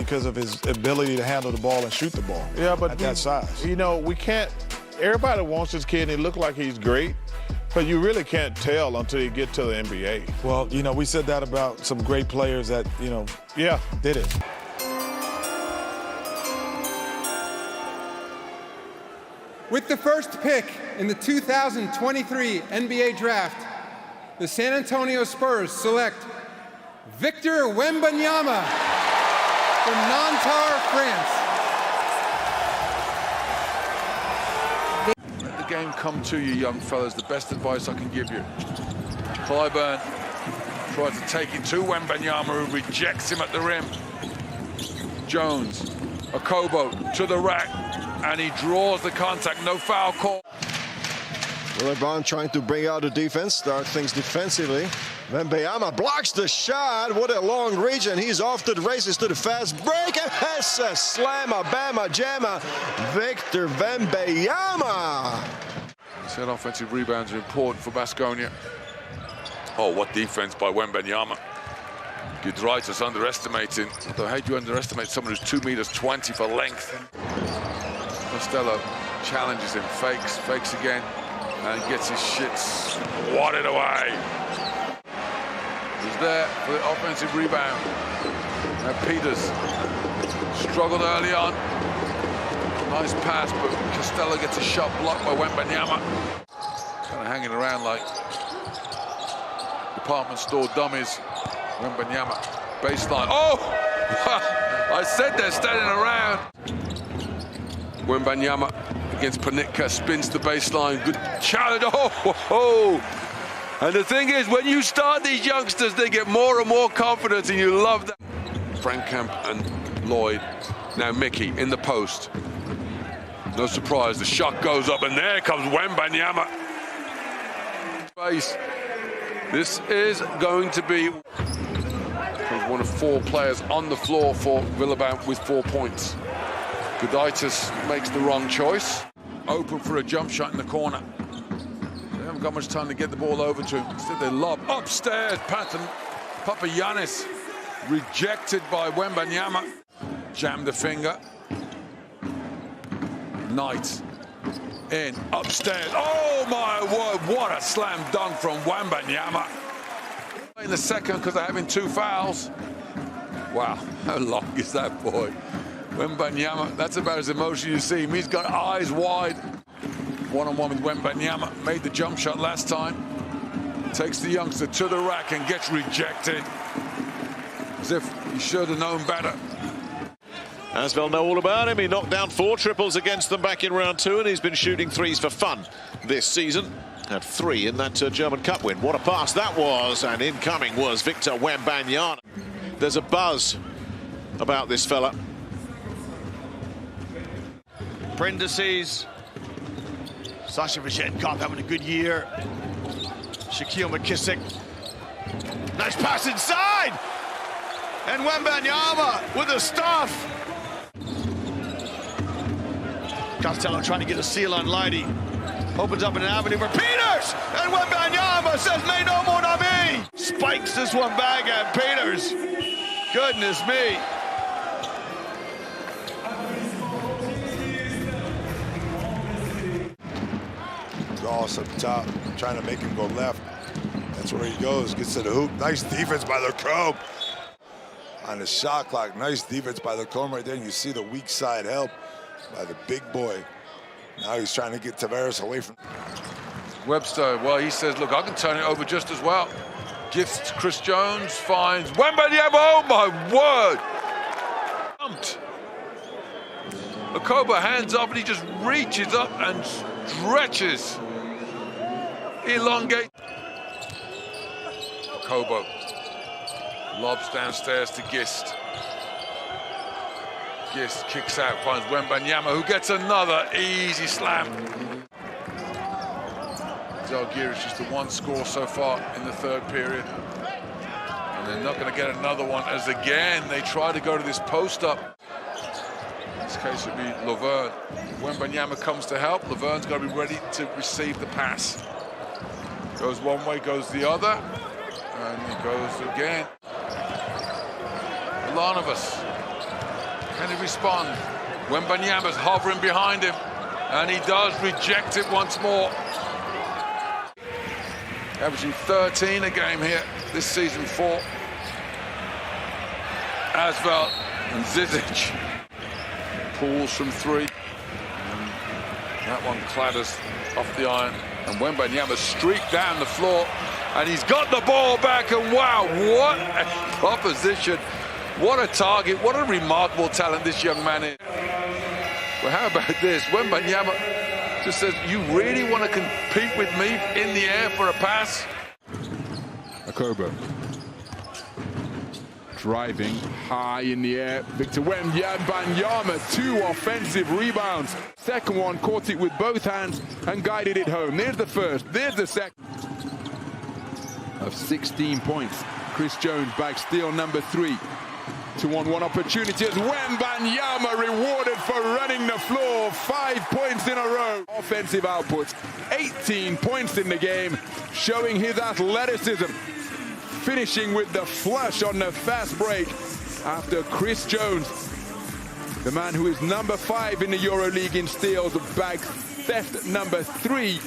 because of his ability to handle the ball and shoot the ball. Yeah, but at that size. You know, we can't. Everybody wants this kid, and he look like he's great, but you really can't tell until you get to the NBA. Well, you know, we said that about some great players that, you know, did it. With the first pick in the 2023 NBA Draft, the San Antonio Spurs select Victor Wembanyama from Nanterre, France. Let the game come to you, young fellas. The best advice I can give you. Clyburn tries to take it to Wembanyama, who rejects him at the rim. Jones, Okobo to the rack, and he draws the contact. No foul call. LeBron trying to bring out the defense, start things defensively. Wembanyama blocks the shot. What a long reach, and he's off to the races to the fast break. And that's a slammer, bama, jammer. Victor Wembanyama. He said offensive rebounds are important for Baskonia. Oh, what defense by Wembanyama. Giedraitis underestimating. Although, how do you underestimate someone who's 2 meters 20 for length? Costello challenges him, fakes again, and gets his shit swatted away. He's there for the offensive rebound. Now Peters struggled early on. Nice pass, but Costello gets a shot blocked by Wembanyama. Kind of hanging around like department store dummies. Wembanyama, baseline. Oh! I said they're standing around. Wembanyama against Panitka, spins the baseline. Good challenge. Oh! And the thing is, when you start these youngsters, they get more and more confidence, and you love that. Frankamp and Lloyd. Now Mickey in the post. No surprise, the shot goes up, and there comes Wembanyama. This is going to be one of 4 players on the floor for Villeurbanne with 4 points. Giedraitis makes the wrong choice. Open for a jump shot in the corner. They haven't got much time to get the ball over to him. Instead they lob upstairs. Papagiannis rejected by Wembanyama. Jammed the finger. Knight in upstairs. Oh my word, what a slam dunk from Wembanyama. In the second because they're having 2 fouls. Wow, how long is that boy? Wembanyama, that's about as emotional you see him. He's got eyes wide. One-on-one with Wembanyama, made the jump shot last time. Takes the youngster to the rack and gets rejected. As if he should have known better. Asvel know all about him. He knocked down 4 triples against them back in round 2, and he's been shooting threes for fun this season. Had 3 in that German Cup win. What a pass that was, and incoming was Victor Wembanyama. There's a buzz about this fella. Prentices, Sasha Vezenkov having a good year. Shaquille McKissick. Nice pass inside! And Wembanyama with the stuff. Costello trying to get a seal on Leidy. Opens up an avenue for Peters! And Wembanyama says, "May no more on me!" Spikes this one back at Peters. Goodness me. Goss up top, trying to make him go left. That's where he goes, gets to the hoop. Nice defense by the Combe. On the shot clock, nice defense by the Combe right there. And you see the weak side help by the big boy. Now he's trying to get Tavares away from Webster, well, he says, look, I can turn it over just as well. Gifts to Chris Jones, finds Wembanyama, oh my word! Pumped. Okobo hands up and he just reaches up and stretches. Elongate. Okobo lobs downstairs to Gist. Gist kicks out, finds Wembanyama, who gets another easy slam. Zalgiris just the 1 score so far in the 3rd period. And they're not going to get another one as again they try to go to this post-up. In this case it would be Laverne. Wembanyama comes to help. Laverne's got to be ready to receive the pass. Goes one way, goes the other. And he goes again. Milanovas Can he respond? Wembanyama's hovering behind him, and he does reject it once more. Averaging 13 a game here this season for Asvel and Zizic. Pulls from three. And that one clatters off the iron. And Wembanyama streaked down the floor, and he's got the ball back, and wow, what a proposition. What a target, what a remarkable talent this young man is. Well, how about this? Wembanyama just says, you really want to compete with me in the air for a pass? Akobo. Driving high in the air. Victor Wembanyama, 2 offensive rebounds. Second one, caught it with both hands and guided it home. There's the first, there's the second. Of 16 points. Chris Jones back, steal number 3. 2-on-1 opportunity as Wembanyama rewarded for running the floor. 5 points in a row. Offensive output, 18 points in the game, showing his athleticism. Finishing with the flush on the fast break after Chris Jones, the man who is number 5 in the EuroLeague in steals, bagged theft number 3,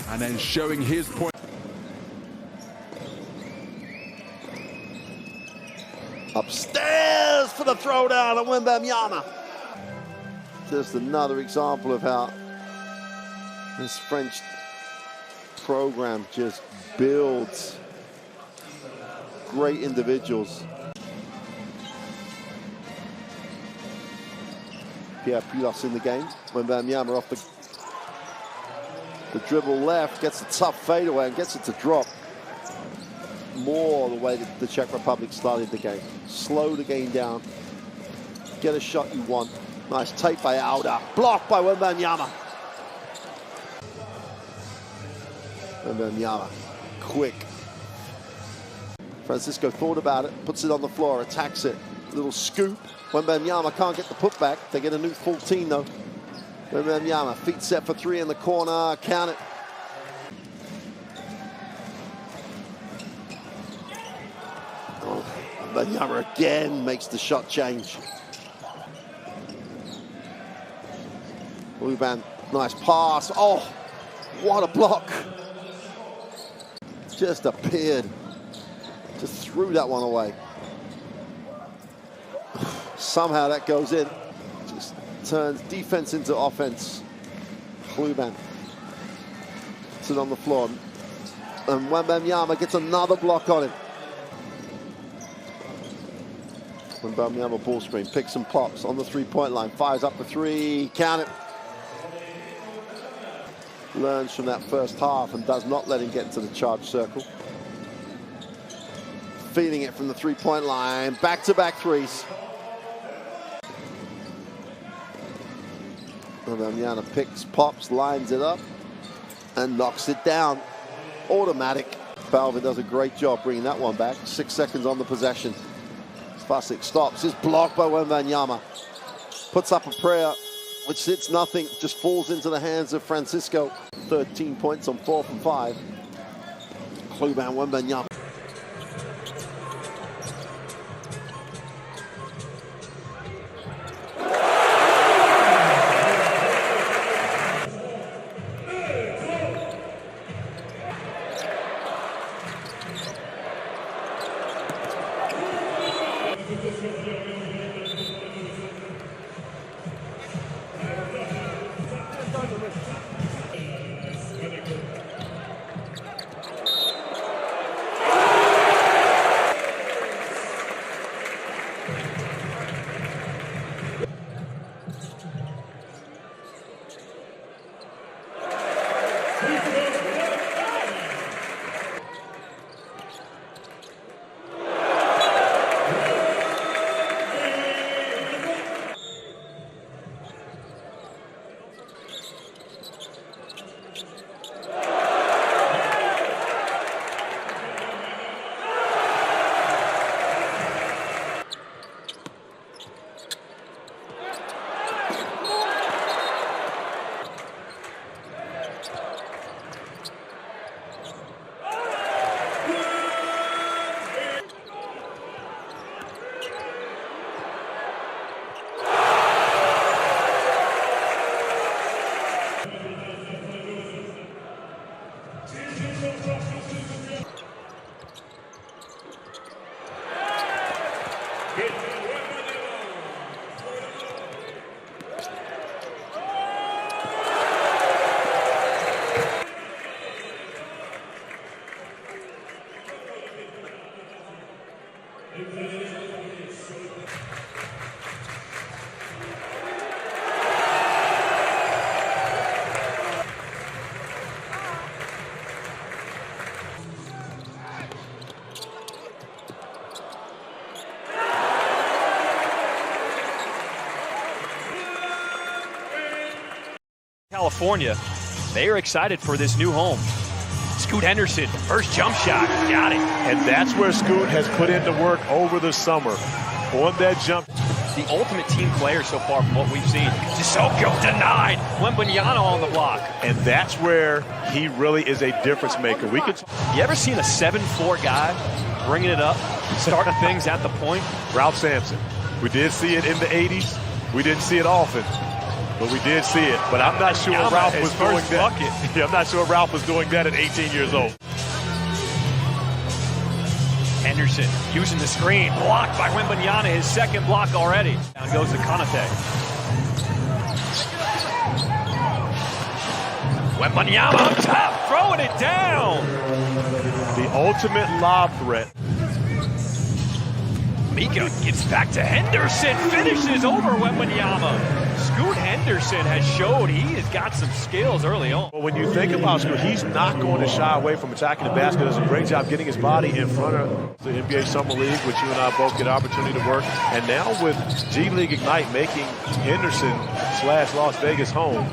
and then showing his point. Upstairs for the throwdown of Wembanyama. Just another example of how this French program just builds great individuals. Pierre Pulos in the game. Wembanyama off the dribble left, gets a tough fadeaway and gets it to drop. More the way that the Czech Republic started the game. Slow the game down. Get a shot you want. Nice take by Auda. Blocked by Wembanyama. Wembanyama. Quick. Francisco thought about it. Puts it on the floor. Attacks it. Little scoop. Wembanyama can't get the putback. They get a new full team though. Wembanyama. Feet set for 3 in the corner. Count it. Wembanyama again makes the shot change. Luban, nice pass. Oh, what a block. Just appeared. Just threw that one away. Somehow that goes in. Just turns defense into offense. Luban puts it on the floor. And Wembanyama gets another block on him. Wembanyama ball screen, picks and pops on the 3-point line, fires up the 3, count it. Learns from that first half and does not let him get into the charge circle. Feeding it from the 3-point line, back-to-back threes. Wembanyama picks, pops, lines it up, and knocks it down. Automatic. Balvin does a great job bringing that one back. 6 seconds on the possession. Spasic stops, is blocked by Wembanyama. Puts up a prayer, which hits nothing, just falls into the hands of Francisco. 13 points on 4 from 5. Luban Wembanyama. California, they are excited for this new home. Scoot Henderson, first jump shot, got it. And that's where Scoot has put in the work over the summer on that jump. The ultimate team player so far from what we've seen. Sissoko denied. Wembanyama on the block. And that's where he really is a difference maker. You ever seen a 7'4" guy bringing it up, starting things at the point? Ralph Sampson. We did see it in the 80s. We didn't see it often, but we did see it. But I'm not sure Ralph was doing that. Yeah, I'm not sure Ralph was doing that at 18 years old. Henderson using the screen, blocked by Wembanyama, his second block already. Down goes to Konate. Wembanyama up top, throwing it down. The ultimate lob threat. Mika gets back to Henderson, finishes over Wembanyama. Scoot Henderson has showed he has got some skills early on. Well, when you think about Scoot, he's not going to shy away from attacking the basket. Does a great job getting his body in front of the NBA Summer League, which you and I both get opportunity to work. And now with G League Ignite making Henderson / Las Vegas home.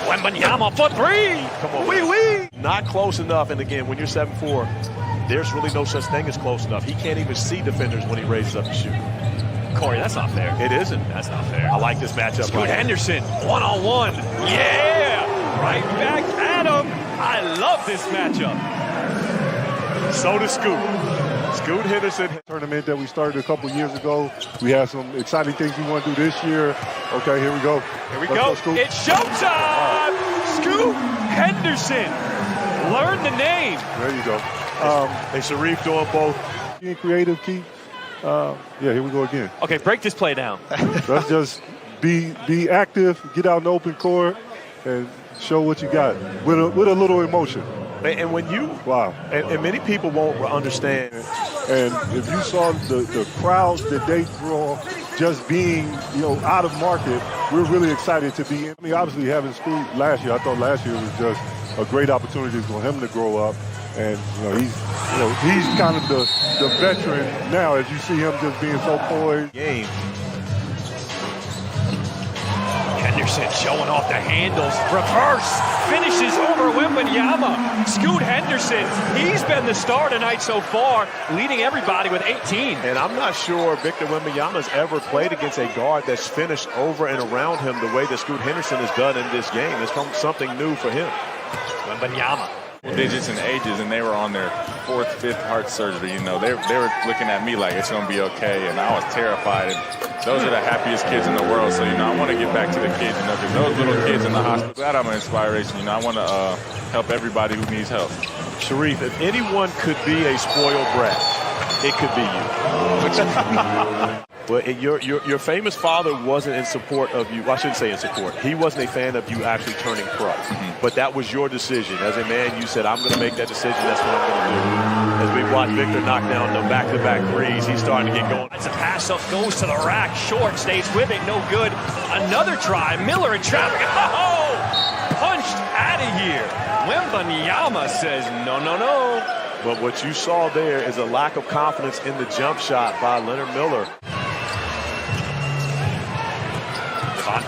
Wembanyama for three. Come on. Wee. Not close enough. And again, when you're 7'4", there's really no such thing as close enough. He can't even see defenders when he raises up to shoot. Corey, that's not fair. It isn't. That's not fair. I like this matchup. Scoot Henderson, one-on-one. Yeah! Right back at him. I love this matchup. So does Scoot. Scoot Henderson. Tournament that we started a couple years ago. We have some exciting things we want to do this year. Okay, here we go. Here we go. It's showtime! Scoot Henderson. Learn the name. There you go. Hey, Sharif doing both. Being creative, Keith. Yeah, here we go again. Okay, break this play down. Let's just be active, get out in the open court, and show what you got with a little emotion. And when you and many people won't understand. And if you saw the crowds that they draw, just being out of market, we're really excited to be in. I mean, obviously having Scoot last year, I thought last year was just a great opportunity for him to grow up. And he's kind of the veteran now, as you see him just being so poised. Game. Henderson showing off the handles. Reverse. Finishes over Wembanyama. Scoot Henderson, he's been the star tonight so far, leading everybody with 18. And I'm not sure Victor Wembanyama's ever played against a guard that's finished over and around him the way that Scoot Henderson has done in this game. It's something new for him. Wembanyama. Digits and ages, and they were on their 4th, 5th heart surgery. They were looking at me like it's going to be okay, and I was terrified. And those are the happiest kids in the world. So I want to get back to the kids, because those little kids in the hospital, glad I'm an inspiration. I want to help everybody who needs help. Sharif, if anyone could be a spoiled brat, it could be you. Well, your famous father wasn't in support of you. Well, I shouldn't say in support. He wasn't a fan of you actually turning pro. But that was your decision. As a man, you said, I'm going to make that decision. That's what I'm going to do. As we watch Victor knock down the back-to-back threes, he's starting to get going. It's a pass up, goes to the rack. Short, stays with it, no good. Another try. Miller in traffic. Oh! Punched out of here. Wembanyama says, no. But what you saw there is a lack of confidence in the jump shot by Leonard Miller.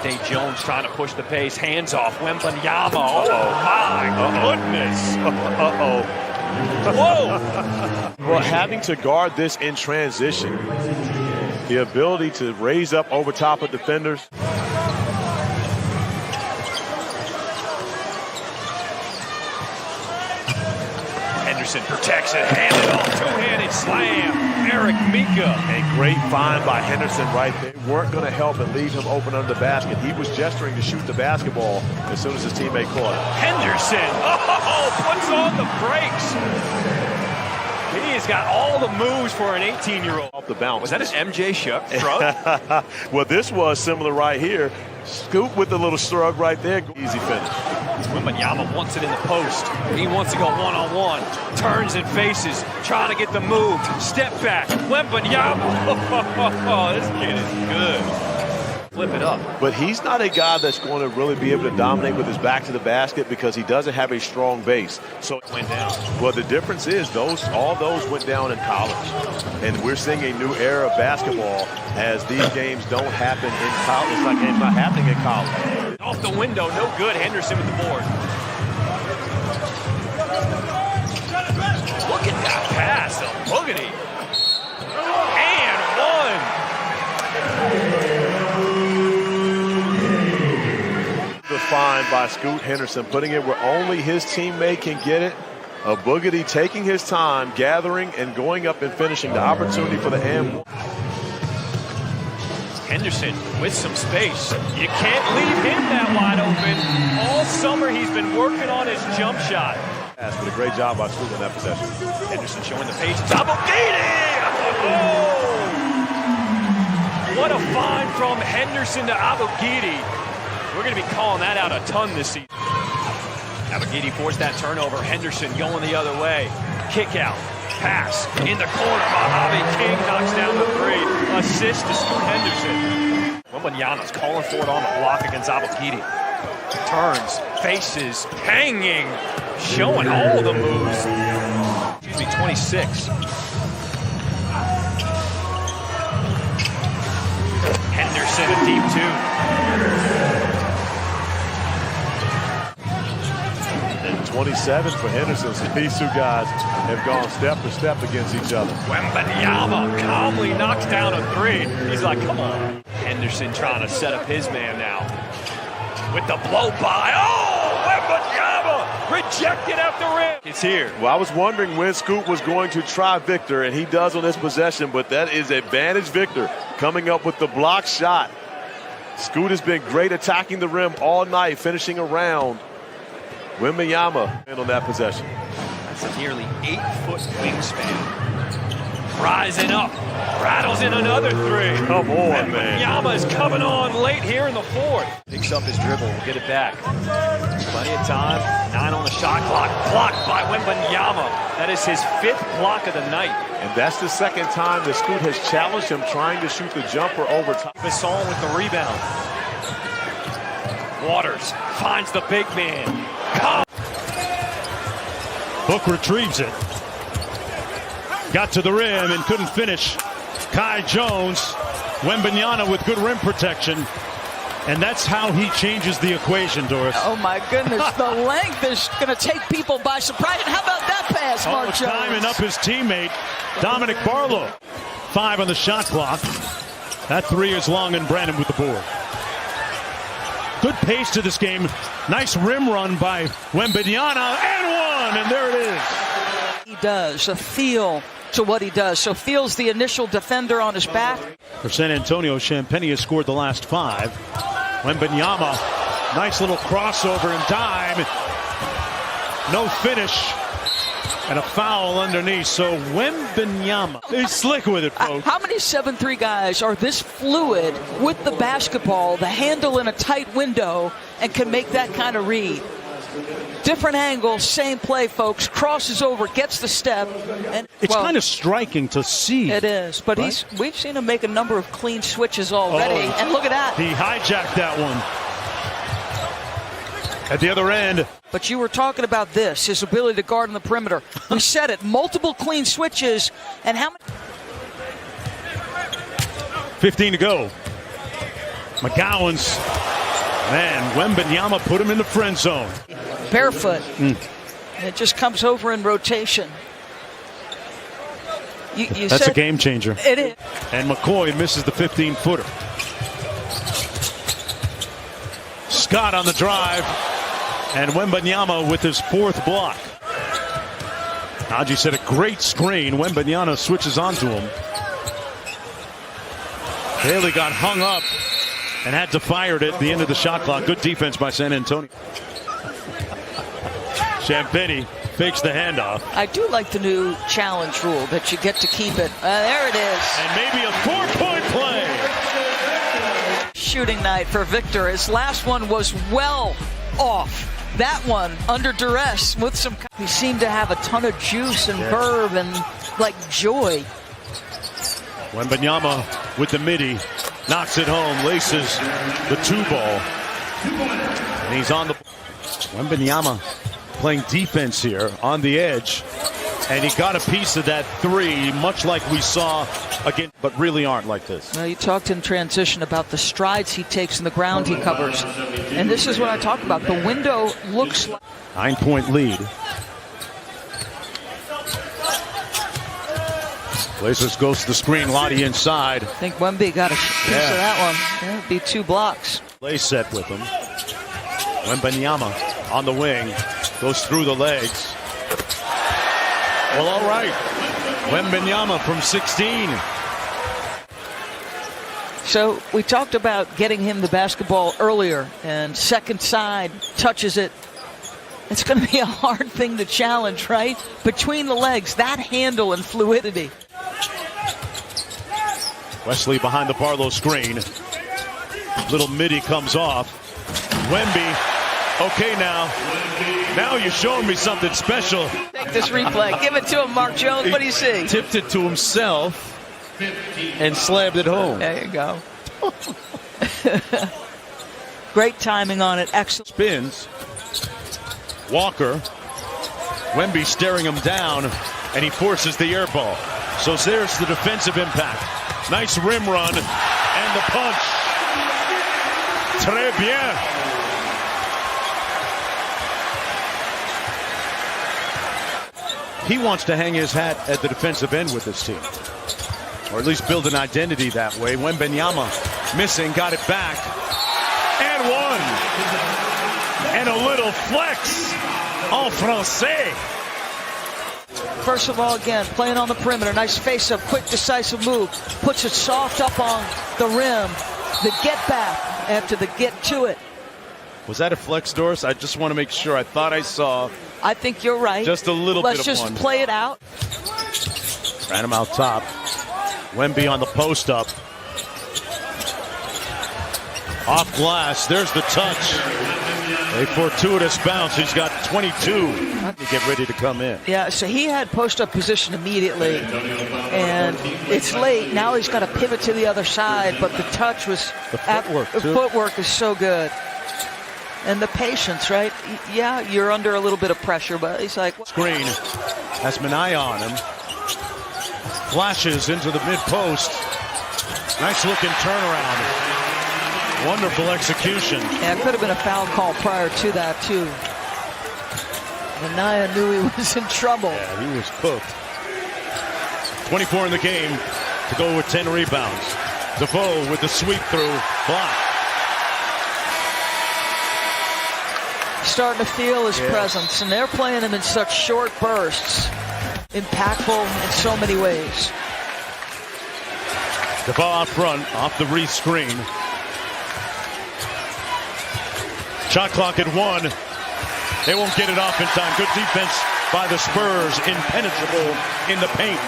Devontae Jones trying to push the pace. Hands off. Wembanyama. Oh, my goodness. Whoa. Well, having to guard this in transition, the ability to raise up over top of defenders. Henderson protects it. Handed off. Two-handed slam. Eric Mika. A great find by Henderson right there. Weren't going to help and leave him open under the basket. He was gesturing to shoot the basketball as soon as his teammate caught it. Henderson, puts on the brakes. He has got all the moves for an 18-year-old. Off the bounce. Was that an MJ shrug? Well, this was similar right here. Scoop with a little shrug right there. Easy finish. Wembanyama wants it in the post. He wants to go one-on-one. Turns and faces, trying to get the move. Step back. Wembanyama. Oh, this kid is good. Flip it up. But he's not a guy that's going to really be able to dominate with his back to the basket because he doesn't have a strong base. So it went down. Well, the difference is all those went down in college. And we're seeing a new era of basketball as these games don't happen in college. It's like it's not happening in college. Off the window, no good. Henderson with the board. Look at that pass, a boogity. And one. Defined by Scoot Henderson, putting it where only his teammate can get it. A boogity taking his time, gathering and going up and finishing the opportunity for the and. Henderson with some space. You can't leave him that wide open. All summer he's been working on his jump shot. That's been a great job by Scoot in that possession. Henderson showing the pace. Abogidi! Oh! What a find from Henderson to Abogidi. We're going to be calling that out a ton this season. Abogidi forced that turnover. Henderson going the other way. Kick out. Pass in the corner. Mojave King knocks down the three. Assist to Scoot Henderson. Wembanyama's calling for it on the block against Abogidi. Turns, faces, hanging, showing all the moves. Excuse me, 26. Henderson a deep two. And 27 for Henderson. So these two guys have gone step for step against each other. Wembanyama calmly knocks down a three. He's like, come on. Henderson trying to set up his man now. With the blow by. Oh, Wembanyama rejected at the rim. It's here. Well, I was wondering when Scoot was going to try Victor, and he does on this possession, but that is advantage Victor coming up with the block shot. Scoot has been great attacking the rim all night, finishing around. Wembanyama on that possession. That's a nearly 8-foot wingspan. Rising up, rattles in another three. Come on, man. Wembanyama is coming on late here in the fourth. Picks up his dribble, will get it back. Plenty of time, 9 on the shot clock. Blocked by Wembanyama. That is his 5th block of the night. And that's the second time that Scoot has challenged him trying to shoot the jumper over top. Basson with the rebound. Waters finds the big man. Book retrieves it. Got to the rim and couldn't finish. Kai Jones, Wembanyama with good rim protection. And that's how he changes the equation, Doris. Oh, my goodness. The length is going to take people by surprise. And how about that pass, Mark Jones? Timing up his teammate, Dominic Barlow. 5 on the shot clock. That three is long, and Brandon with the board. Good pace to this game. Nice rim run by Wembanyama, and one, and there it is. He does, a feel to what he does. So feels the initial defender on his back. For San Antonio, Champagny has scored the last 5. Wembanyama, nice little crossover and dime. No finish. And a foul underneath, so Wembanyama is slick with it, folks. How many 7-3 guys are this fluid with the basketball, the handle in a tight window, and can make that kind of read? Different angle, same play, folks. Crosses over, gets the step. And it's kind of striking to see. It is, but right? we've seen him make a number of clean switches already. And look at that. He hijacked that one. At the other end. But you were talking about this, his ability to guard on the perimeter. We said it, multiple clean switches, and how many? 15 to go. McGowan's, man, Wembanyama put him in the friend zone. Barefoot. It just comes over in rotation. You That's said, a game changer. It is. And McCoy misses the 15-footer. Scott on the drive. And Wembanyama with his 4th block. Najee said a great screen. Wembanyama switches onto him. Haley got hung up and had to fire it at the end of the shot clock. Good defense by San Antonio. Champagny fakes the handoff. I do like the new challenge rule that you get to keep it. There it is. And maybe a 4-point play. Shooting night for Victor. His last one was well off. That one under duress with some. He seemed to have a ton of juice and verve and like joy. Wembanyama with the midi. knocks it home, laces the 2-ball. And he's on the... Wembanyama playing defense here on the edge. And he got a piece of that 3, much like we saw again, but really aren't like this. Well, you talked in transition about the strides he takes and the ground he covers. And this is what I talk about. The window looks like... 9-point lead. Blazers goes to the screen. Lottie inside. I think Wemby got a piece of that one. That would be 2 blocks. Play set with him. Wembanyama on the wing. Goes through the legs. Well, all right. Wembanyama from 16. So we talked about getting him the basketball earlier, and second side touches it. It's going to be a hard thing to challenge, right? Between the legs, that handle and fluidity. Wesley behind the Barlow screen. Little midi comes off. Wemby. Okay, now you're showing me something special. Take this replay. Give it to him, Mark Jones. What do you see? Tipped it to himself and slammed it home. There you go. Great timing on it. Excellent. Spins. Walker. Wemby staring him down, and he forces the air ball. So there's the defensive impact. Nice rim run and the punch. Très bien. He wants to hang his hat at the defensive end with this team, or at least build an identity that way. Wembanyama missing, got it back, and one. And a little flex en français. First of all, again, playing on the perimeter. Nice face-up, quick, decisive move. Puts it soft up on the rim. The get back after the get to it. Was that a flex, Doris? I just want to make sure. I thought I saw. I think you're right. Just a little bit of one. Let's just play it out. Ran him out top. Wemby on the post up. Off glass. There's the touch. A fortuitous bounce. He's got 22 to get ready to come in. Yeah, so he had post-up position immediately, and it's late. Now he's got to pivot to the other side, but the touch was... The footwork, The footwork is so good. And the patience, right? Yeah, you're under a little bit of pressure, but he's like... Screen has Minaya on him. Flashes into the mid-post. Nice looking turnaround. Wonderful execution. Yeah, it could have been a foul call prior to that, too. Minaya knew he was in trouble. Yeah, he was cooked. 24 in the game to go with 10 rebounds. DeVoe with the sweep through block. Starting to feel his presence, and they're playing him in such short bursts. Impactful in so many ways. DeVoe out front, off the Reese screen. Shot clock at 1. They won't get it off in time. Good defense by the Spurs. Impenetrable in the paint.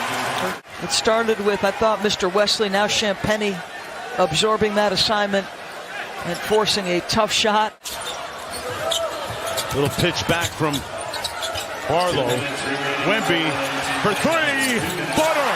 It started with, I thought, Mr. Wesley, now Champagnie, absorbing that assignment and forcing a tough shot. Little pitch back from Barlow. Wemby for 3. Butter.